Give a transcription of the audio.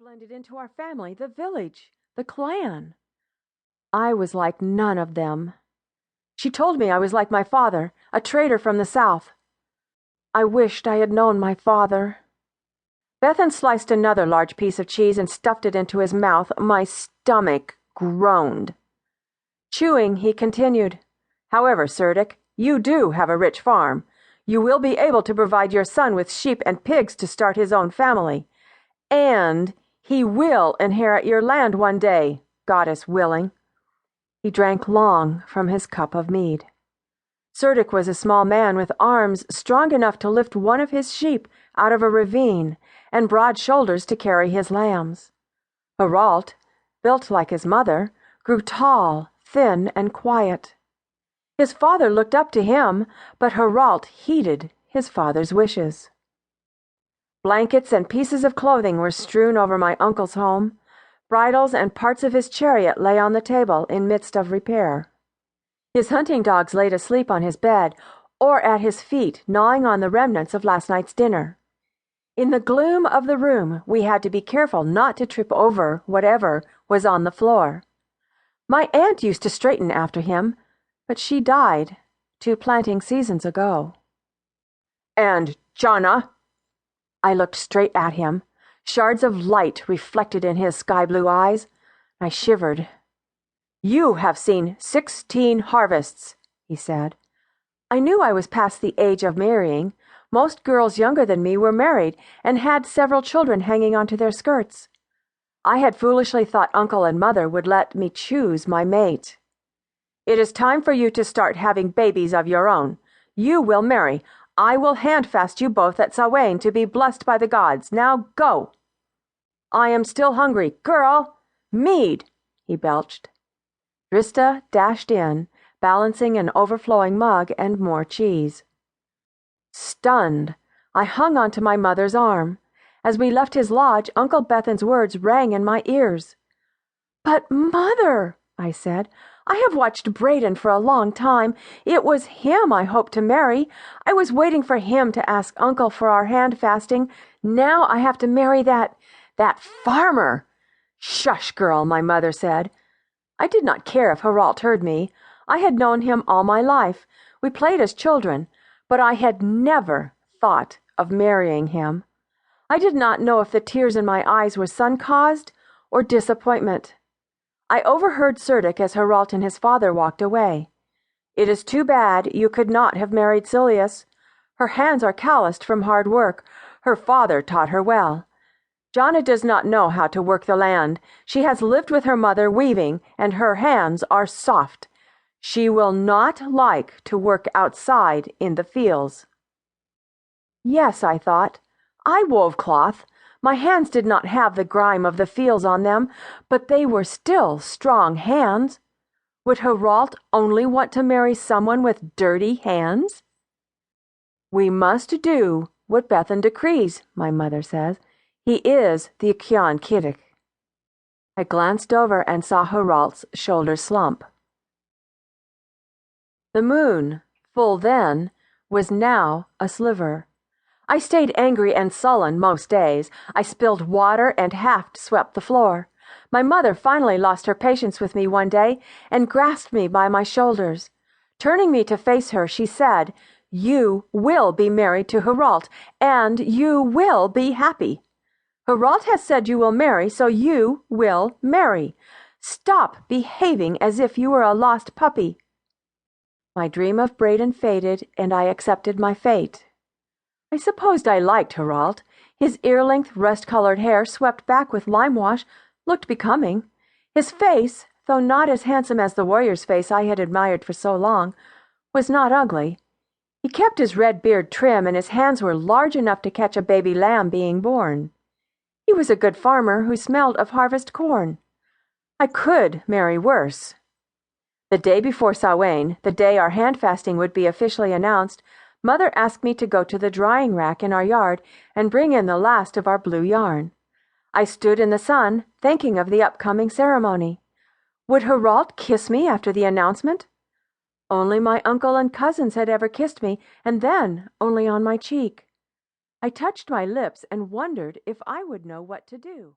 blended into our family, the village, the clan. I was like none of them. She told me I was like my father, a traitor from the South. I wished I had known my father. Bethan sliced another large piece of cheese and stuffed it into his mouth. My stomach groaned. Chewing, he continued, "However, Surdic, you do have a rich farm. You will be able to provide your son with sheep and pigs to start his own family. And he will inherit your land one day, goddess willing." He drank long from his cup of mead. Surdic was a small man with arms strong enough to lift one of his sheep out of a ravine and broad shoulders to carry his lambs. Heralt, built like his mother, grew tall, thin, and quiet. His father looked up to him, but Heralt heeded his father's wishes. Blankets and pieces of clothing were strewn over my uncle's home. Bridles and parts of his chariot lay on the table in midst of repair. His hunting dogs laid asleep on his bed, or at his feet, gnawing on the remnants of last night's dinner. In the gloom of the room, we had to be careful not to trip over whatever was on the floor. My aunt used to straighten after him, but she died 2 planting seasons ago. "And Jahna?" I looked straight at him, shards of light reflected in his sky-blue eyes. I shivered. "You have seen 16 harvests," he said. I knew I was past the age of marrying. Most girls younger than me were married and had several children hanging onto their skirts. I had foolishly thought Uncle and Mother would let me choose my mate. "It is time for you to start having babies of your own. You will marry. I will handfast you both at Samhain to be blessed by the gods. Now go." "I am still hungry. Girl! Mead!" he belched. Drista dashed in, balancing an overflowing mug and more cheese. Stunned, I hung onto my mother's arm. As we left his lodge, Uncle Bethan's words rang in my ears. "But, Mother," I said, "I have watched Braden for a long time. It was him I hoped to marry. I was waiting for him to ask Uncle for our hand-fasting. Now I have to marry that farmer." "Shush, girl," my mother said. I did not care if Heralt heard me. I had known him all my life. We played as children, but I had never thought of marrying him. I did not know if the tears in my eyes were sun-caused or disappointment. I overheard Surdic as Heralt and his father walked away. "It is too bad you could not have married Silius. Her hands are calloused from hard work. Her father taught her well. Jahna does not know how to work the land. She has lived with her mother weaving, and her hands are soft. She will not like to work outside in the fields." Yes, I thought. I wove cloth. My hands did not have the grime of the fields on them, but they were still strong hands. Would Heralt only want to marry someone with dirty hands? "We must do what Bethan decrees," my mother says. "He is the Cian Kiddick." I glanced over and saw Heralt's shoulders slump. The moon, full then, was now a sliver. I stayed angry and sullen most days. I spilled water and half swept the floor. My mother finally lost her patience with me one day and grasped me by my shoulders. Turning me to face her, she said, "You will be married to Heralt, and you will be happy. Heralt has said you will marry, so you will marry. Stop behaving as if you were a lost puppy." My dream of Braden faded, and I accepted my fate. I supposed I liked Heralt. His ear-length, rust-colored hair, swept back with lime wash, looked becoming. His face, though not as handsome as the warrior's face I had admired for so long, was not ugly. He kept his red beard trim, and his hands were large enough to catch a baby lamb being born. He was a good farmer who smelled of harvest corn. I could marry worse. The day before Samhain, the day our hand-fasting would be officially announced, Mother asked me to go to the drying rack in our yard and bring in the last of our blue yarn. I stood in the sun, thinking of the upcoming ceremony. Would Heralt kiss me after the announcement? Only my uncle and cousins had ever kissed me, and then only on my cheek. I touched my lips and wondered if I would know what to do.